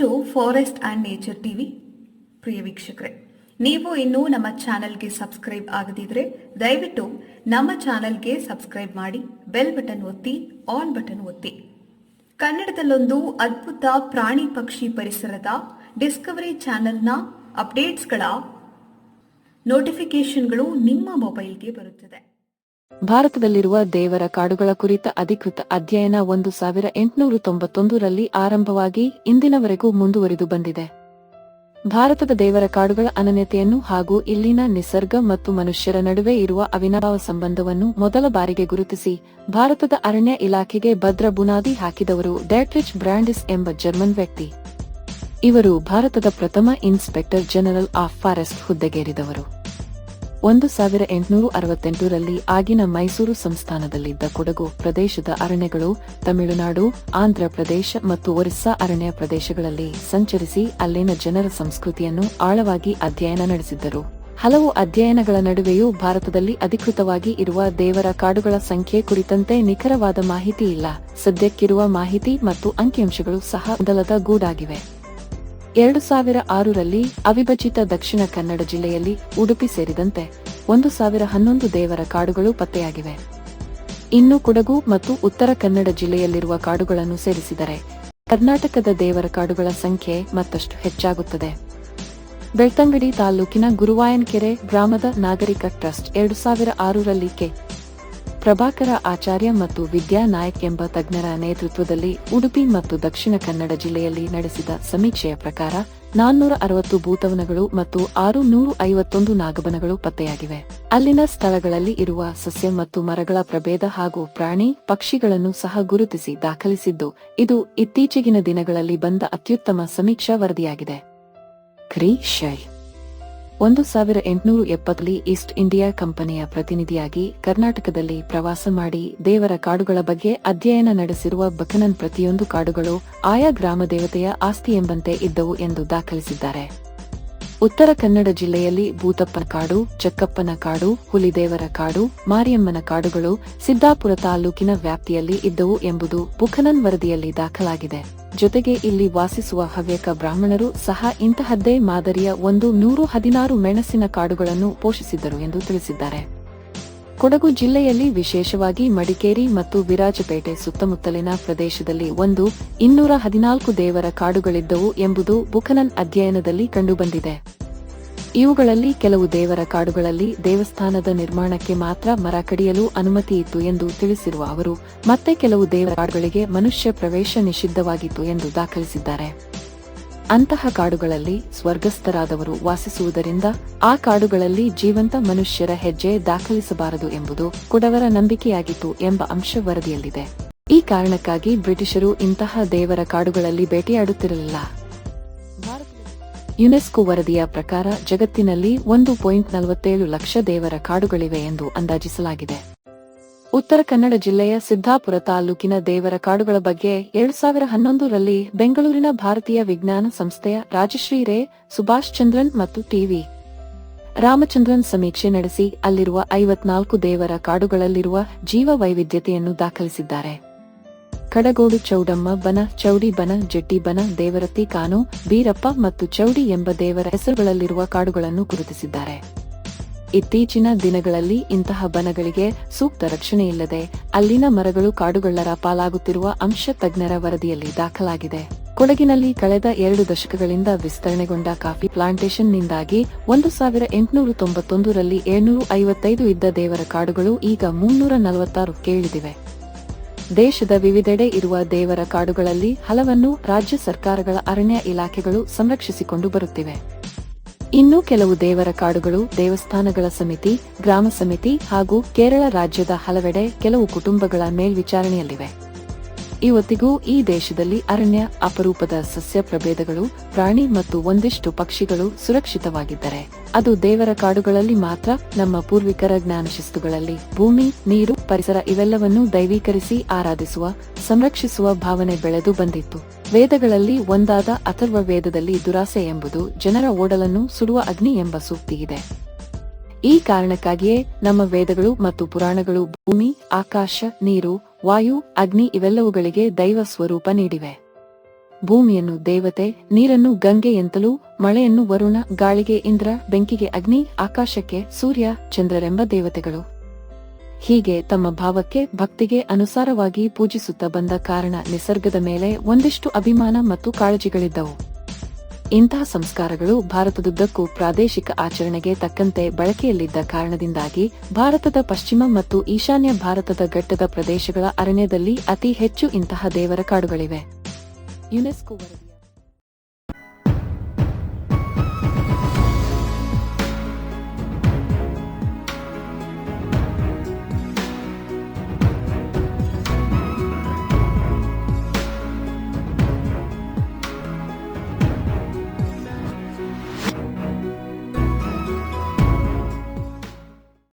To forest and nature TV. ಪ್ರಿಯ ವೀಕ್ಷಕರೇ, ನೀವು ಇನ್ನೂ ನಮ್ಮ ಚಾನೆಲ್ಗೆ ಸಬ್ಸ್ಕ್ರೈಬ್ ಆಗದಿದ್ರೆ ದಯವಿಟ್ಟು ನಮ್ಮ ಚಾನೆಲ್ಗೆ ಸಬ್ಸ್ಕ್ರೈಬ್ ಮಾಡಿ, ಬೆಲ್ ಬಟನ್ ಒತ್ತಿ, ಆಲ್ ಬಟನ್ ಒತ್ತಿ. ಕನ್ನಡದಲ್ಲೊಂದು ಅದ್ಭುತ ಪ್ರಾಣಿ ಪಕ್ಷಿ ಪರಿಸರದ ಡಿಸ್ಕವರಿ ಚಾನೆಲ್ನ ಅಪ್ಡೇಟ್ಸ್ಗಳ ನೋಟಿಫಿಕೇಶನ್ಗಳು ನಿಮ್ಮ ಮೊಬೈಲ್ಗೆ ಬರುತ್ತದೆ. ಭಾರತದಲ್ಲಿರುವ ದೇವರ ಕಾಡುಗಳ ಕುರಿತ ಅಧಿಕೃತ ಅಧ್ಯಯನ 1891ರಲ್ಲಿ ಆರಂಭವಾಗಿ ಇಂದಿನವರೆಗೂ ಮುಂದುವರಿದು ಬಂದಿದೆ. ಭಾರತದ ದೇವರ ಕಾಡುಗಳ ಅನನ್ಯತೆಯನ್ನು ಹಾಗೂ ಇಲ್ಲಿನ ನಿಸರ್ಗ ಮತ್ತು ಮನುಷ್ಯರ ನಡುವೆ ಇರುವ ಅವಿನಾಭಾವ ಸಂಬಂಧವನ್ನು ಮೊದಲ ಬಾರಿಗೆ ಗುರುತಿಸಿ ಭಾರತದ ಅರಣ್ಯ ಇಲಾಖೆಗೆ ಭದ್ರ ಬುನಾದಿ ಹಾಕಿದವರು ಡ್ಯಾಟ್ರಿಚ್ ಬ್ರಾಂಡಿಸ್ ಎಂಬ ಜರ್ಮನ್ ವ್ಯಕ್ತಿ. ಇವರು ಭಾರತದ ಪ್ರಥಮ ಇನ್ಸ್ಪೆಕ್ಟರ್ ಜನರಲ್ ಆಫ್ ಫಾರೆಸ್ಟ್ ಹುದ್ದೆಗೇರಿದವರು. 1868ರಲ್ಲಿ ಆಗಿನ ಮೈಸೂರು ಸಂಸ್ಥಾನದಲ್ಲಿದ್ದ ಕೊಡಗು ಪ್ರದೇಶದ ಅರಣ್ಯಗಳು, ತಮಿಳುನಾಡು, ಆಂಧ್ರ ಪ್ರದೇಶ ಮತ್ತು ಒರಿಸ್ಸಾ ಅರಣ್ಯ ಪ್ರದೇಶಗಳಲ್ಲಿ ಸಂಚರಿಸಿ ಅಲ್ಲಿನ ಜನರ ಸಂಸ್ಕೃತಿಯನ್ನು ಆಳವಾಗಿ ಅಧ್ಯಯನ ನಡೆಸಿದ್ದರು. ಹಲವು ಅಧ್ಯಯನಗಳ ನಡುವೆಯೂ ಭಾರತದಲ್ಲಿ ಅಧಿಕೃತವಾಗಿ ಇರುವ ದೇವರ ಕಾಡುಗಳ ಸಂಖ್ಯೆ ಕುರಿತಂತೆ ನಿಖರವಾದ ಮಾಹಿತಿ ಇಲ್ಲ. ಸದ್ಯಕ್ಕಿರುವ ಮಾಹಿತಿ ಮತ್ತು ಅಂಕಿಅಂಶಗಳು ಸಹ ಗೊಂದಲದ ಗೂಡಾಗಿವೆ. 2006ರಲ್ಲಿ ಅವಿಭಜಿತ ದಕ್ಷಿಣ ಕನ್ನಡ ಜಿಲ್ಲೆಯಲ್ಲಿ ಉಡುಪಿ ಸೇರಿದಂತೆ 1011 ದೇವರ ಕಾಡುಗಳು ಪತ್ತೆಯಾಗಿವೆ. ಇನ್ನು ಕೊಡಗು ಮತ್ತು ಉತ್ತರ ಕನ್ನಡ ಜಿಲ್ಲೆಯಲ್ಲಿರುವ ಕಾಡುಗಳನ್ನು ಸೇರಿಸಿದರೆ ಕರ್ನಾಟಕದ ದೇವರ ಕಾಡುಗಳ ಸಂಖ್ಯೆ ಮತ್ತಷ್ಟು ಹೆಚ್ಚಾಗುತ್ತದೆ. ಬೆಳ್ತಂಗಡಿ ತಾಲೂಕಿನ ಗುರುವಾಯನಕೆರೆ ಗ್ರಾಮದ ನಾಗರಿಕ ಟ್ರಸ್ಟ್ 2006ರಲ್ಲಿ ಕೆ. ಪ್ರಭಾಕರ ಆಚಾರ್ಯ ಮತ್ತು ವಿದ್ಯಾ ನಾಯಕ್ ಎಂಬ ತಜ್ಞರ ನೇತೃತ್ವದಲ್ಲಿ ಉಡುಪಿ ಮತ್ತು ದಕ್ಷಿಣ ಕನ್ನಡ ಜಿಲ್ಲೆಯಲ್ಲಿ ನಡೆಸಿದ ಸಮೀಕ್ಷೆಯ ಪ್ರಕಾರ 460 ಭೂತವನಗಳು ಮತ್ತು 651 ನಾಗಬನಗಳು ಪತ್ತೆಯಾಗಿವೆ. ಅಲ್ಲಿನ ಸ್ಥಳಗಳಲ್ಲಿ ಇರುವ ಸಸ್ಯ ಮತ್ತು ಮರಗಳ ಪ್ರಭೇದ ಹಾಗೂ ಪ್ರಾಣಿ ಪಕ್ಷಿಗಳನ್ನು ಸಹ ಗುರುತಿಸಿ ದಾಖಲಿಸಿದ್ದು ಇದು ಇತ್ತೀಚೆಗಿನ ದಿನಗಳಲ್ಲಿ ಬಂದ ಅತ್ಯುತ್ತಮ ಸಮೀಕ್ಷಾ ವರದಿಯಾಗಿದೆ. ಕ್ರಿ. ಶೈ 1870ರಲ್ಲಿ ಈಸ್ಟ್ ಇಂಡಿಯಾ ಕಂಪನಿಯ ಪ್ರತಿನಿಧಿಯಾಗಿ ಕರ್ನಾಟಕದಲ್ಲಿ ಪ್ರವಾಸ ಮಾಡಿ ದೇವರ ಕಾಡುಗಳ ಬಗ್ಗೆ ಅಧ್ಯಯನ ನಡೆಸಿರುವ ಬಕನನ್ ಪ್ರತಿಯೊಂದು ಕಾಡುಗಳು ಆಯಾ ಗ್ರಾಮ ದೇವತೆಯ ಆಸ್ತಿ ಎಂಬಂತೆ ಇದ್ದವು ಎಂದು ದಾಖಲಿಸಿದ್ದಾರೆ. ಉತ್ತರ ಕನ್ನಡ ಜಿಲ್ಲೆಯಲ್ಲಿ ಭೂತಪ್ಪನ ಕಾಡು, ಚಕ್ಕಪ್ಪನ ಕಾಡು, ಹುಲಿದೇವರ ಕಾಡು, ಮಾರಿಯಮ್ಮನ ಕಾಡುಗಳು ಸಿದ್ದಾಪುರ ತಾಲೂಕಿನ ವ್ಯಾಪ್ತಿಯಲ್ಲಿ ಇದ್ದವು ಎಂಬುದು ಬುಖನನ್ ವರದಿಯಲ್ಲಿ ದಾಖಲಾಗಿದೆ. ಜೊತೆಗೆ ಇಲ್ಲಿ ವಾಸಿಸುವ ಹವ್ಯಕ ಬ್ರಾಹ್ಮಣರು ಸಹ ಇಂತಹದ್ದೇ ಮಾದರಿಯ 116 ಮೆಣಸಿನ ಕಾಡುಗಳನ್ನು ಪೋಷಿಸಿದ್ದರು ಎಂದು ತಿಳಿಸಿದ್ದಾರೆ. ಕೊಡಗು ಜಿಲ್ಲೆಯಲ್ಲಿ ವಿಶೇಷವಾಗಿ ಮಡಿಕೇರಿ ಮತ್ತು ವಿರಾಜಪೇಟೆ ಸುತ್ತಮುತ್ತಲಿನ ಪ್ರದೇಶದಲ್ಲಿ 214 ದೇವರ ಕಾಡುಗಳಿದ್ದವು ಎಂಬುದು ಬುಖನನ್ ಅಧ್ಯಯನದಲ್ಲಿ ಕಂಡುಬಂದಿದೆ. ಇವುಗಳಲ್ಲಿ ಕೆಲವು ದೇವರ ಕಾಡುಗಳಲ್ಲಿ ದೇವಸ್ಥಾನದ ನಿರ್ಮಾಣಕ್ಕೆ ಮಾತ್ರ ಮರ ಕಡಿಯಲು ಅನುಮತಿ ಇತ್ತು ಎಂದು ತಿಳಿಸಿರುವ ಅವರು, ಮತ್ತೆ ಕೆಲವು ದೇವರ ಕಾಡುಗಳಿಗೆ ಮನುಷ್ಯ ಪ್ರವೇಶ ನಿಷಿದ್ಧವಾಗಿತ್ತು ಎಂದು ದಾಖಲಿಸಿದ್ದಾರೆ. ಅಂತಹ ಕಾಡುಗಳಲ್ಲಿ ಸ್ವರ್ಗಸ್ಥರಾದವರು ವಾಸಿಸುವುದರಿಂದ ಆ ಕಾಡುಗಳಲ್ಲಿ ಜೀವಂತ ಮನುಷ್ಯರ ಹೆಜ್ಜೆ ದಾಖಲಿಸಬಾರದು ಎಂಬುದು ಕೊಡವರ ನಂಬಿಕೆಯಾಗಿತ್ತು ಎಂಬ ಅಂಶ ವರದಿಯಲ್ಲಿದೆ. ಈ ಕಾರಣಕ್ಕಾಗಿ ಬ್ರಿಟಿಷರು ಇಂತಹ ದೇವರ ಕಾಡುಗಳಲ್ಲಿ ಬೇಟೆಯಾಡುತ್ತಿರಲಿಲ್ಲ. ಯುನೆಸ್ಕೋ ವರದಿಯ ಪ್ರಕಾರ ಜಗತ್ತಿನಲ್ಲಿ 1.47 ಲಕ್ಷ ದೇವರ ಕಾಡುಗಳಿವೆ ಎಂದು ಅಂದಾಜಿಸಲಾಗಿದೆ. ಉತ್ತರ ಕನ್ನಡ ಜಿಲ್ಲೆಯ ಸಿದ್ದಾಪುರ ತಾಲೂಕಿನ ದೇವರ ಕಾಡುಗಳ ಬಗ್ಗೆ 2011ರಲ್ಲಿ ಬೆಂಗಳೂರಿನ ಭಾರತೀಯ ವಿಜ್ಞಾನ ಸಂಸ್ಥೆಯ ರಾಜಶ್ರೀ ರೇ, ಸುಭಾಷ್ ಚಂದ್ರನ್ ಮತ್ತು ಟಿ.ವಿ. ರಾಮಚಂದ್ರನ್ ಸಮೀಕ್ಷೆ ನಡೆಸಿ ಅಲ್ಲಿರುವ 54 ದೇವರ ಕಾಡುಗಳಲ್ಲಿರುವ ಜೀವ ವೈವಿಧ್ಯತೆಯನ್ನು ದಾಖಲಿಸಿದ್ದಾರೆ. ಕಡಗೋಡು ಚೌಡಮ್ಮ ಬನ, ಚೌಡಿ ಬನ, ಜಟ್ಟಿ ಬನ, ದೇವರತ್ತಿ ಕಾನು, ಬೀರಪ್ಪ ಮತ್ತು ಚೌಡಿ ಎಂಬ ದೇವರ ಹೆಸರುಗಳಲ್ಲಿರುವ ಕಾಡುಗಳನ್ನು ಗುರುತಿಸಿದ್ದಾರೆ. ಇತ್ತೀಚಿನ ದಿನಗಳಲ್ಲಿ ಇಂತಹ ಬನಗಳಿಗೆ ಸೂಕ್ತ ರಕ್ಷಣೆ ಇಲ್ಲದೆ ಅಲ್ಲಿನ ಮರಗಳು ಕಾಡುಗಳ್ಳರ ಪಾಲಾಗುತ್ತಿರುವ ಅಂಶ ತಜ್ಞರ ವರದಿಯಲ್ಲಿ ದಾಖಲಾಗಿದೆ. ಕೊಡಗಿನಲ್ಲಿ ಕಳೆದ 2 ದಶಕಗಳಿಂದ ವಿಸ್ತರಣೆಗೊಂಡ ಕಾಫಿ ಪ್ಲಾಂಟೇಶನ್ನಿಂದಾಗಿ 1891ರಲ್ಲಿ 755 ಇದ್ದ ದೇವರ ಕಾಡುಗಳು ಈಗ 346ಕ್ಕೆ ಇಳಿದಿವೆ. ದೇಶದ ವಿವಿಧೆಡೆ ಇರುವ ದೇವರ ಕಾಡುಗಳಲ್ಲಿ ಹಲವನ್ನು ರಾಜ್ಯ ಸರ್ಕಾರಗಳ ಅರಣ್ಯ ಇಲಾಖೆಗಳು ಸಂರಕ್ಷಿಸಿಕೊಂಡು ಬರುತ್ತಿವೆ. ಇನ್ನು ಕೆಲವು ದೇವರ ಕಾಡುಗಳು ದೇವಸ್ಥಾನಗಳ ಸಮಿತಿ, ಗ್ರಾಮ ಸಮಿತಿ ಹಾಗೂ ಕೇರಳ ರಾಜ್ಯದ ಹಲವೆಡೆ ಕೆಲವು ಕುಟುಂಬಗಳ ಮೇಲ್ವಿಚಾರಣೆಯಲ್ಲಿವೆ. ಇವತ್ತಿಗೂ ಈ ದೇಶದಲ್ಲಿ ಅರಣ್ಯ, ಅಪರೂಪದ ಸಸ್ಯ ಪ್ರಭೇದಗಳು, ಪ್ರಾಣಿ ಮತ್ತು ಒಂದಿಷ್ಟು ಪಕ್ಷಿಗಳು ಸುರಕ್ಷಿತವಾಗಿದ್ದರೆ ಅದು ದೇವರ ಕಾಡುಗಳಲ್ಲಿ ಮಾತ್ರ. ನಮ್ಮ ಪೂರ್ವಿಕರ ಜ್ಞಾನಶಿಸ್ತುಗಳಲ್ಲಿ ಭೂಮಿ, ನೀರು, ಪರಿಸರ ಇವೆಲ್ಲವನ್ನೂ ದೈವೀಕರಿಸಿ ಆರಾಧಿಸುವ, ಸಂರಕ್ಷಿಸುವ ಭಾವನೆ ಬೆಳೆದು ಬಂದಿತ್ತು. ವೇದಗಳಲ್ಲಿ ಒಂದಾದ ಅಥರ್ವ ವೇದದಲ್ಲಿ ದುರಾಸೆ ಎಂಬುದು ಜನರ ಓಡಲನ್ನು ಸುಡುವ ಅಗ್ನಿ ಎಂಬ ಸೂಕ್ತಿ ಇದೆ. ಈ ಕಾರಣಕ್ಕಾಗಿಯೇ ನಮ್ಮ ವೇದಗಳು ಮತ್ತು ಪುರಾಣಗಳು ಭೂಮಿ, ಆಕಾಶ, ನೀರು, ವಾಯು, ಅಗ್ನಿ ಇವೆಲ್ಲವುಗಳಿಗೆ ದೈವ ಸ್ವರೂಪ ನೀಡಿವೆ. ಭೂಮಿಯನ್ನು ದೇವತೆ, ನೀರನ್ನು ಗಂಗೆ ಎಂತಲೂ, ಮಳೆಯನ್ನು ವರುಣ, ಗಾಳಿಗೆ ಇಂದ್ರ, ಬೆಂಕಿಗೆ ಅಗ್ನಿ, ಆಕಾಶಕ್ಕೆ ಸೂರ್ಯ, ಚಂದ್ರರೆಂಬ ದೇವತೆಗಳು. ಹೀಗೆ ತಮ್ಮ ಭಾವಕ್ಕೆ ಭಕ್ತಿಗೆ ಅನುಸಾರವಾಗಿ ಪೂಜಿಸುತ್ತಾ ಬಂದ ಕಾರಣ ನಿಸರ್ಗದ ಮೇಲೆ ಒಂದಿಷ್ಟು ಅಭಿಮಾನ ಮತ್ತು ಕಾಳಜಿಗಳಿದ್ದವು. ಇಂತಹ ಸಂಸ್ಕಾರಗಳು ಭಾರತದುದ್ದಕ್ಕೂ ಪ್ರಾದೇಶಿಕ ಆಚರಣೆಗೆ ತಕ್ಕಂತೆ ಬಳಕೆಯಲ್ಲಿದ್ದ ಕಾರಣದಿಂದಾಗಿ ಭಾರತದ ಪಶ್ಚಿಮ ಮತ್ತು ಈಶಾನ್ಯ ಭಾರತದ ಘಟ್ಟದ ಪ್ರದೇಶಗಳ ಅರಣ್ಯದಲ್ಲಿ ಅತಿ ಹೆಚ್ಚು ಇಂತಹ ದೇವರ ಕಾಡುಗಳಿವೆ. ಯುನೆಸ್ಕೋ ವರದಿ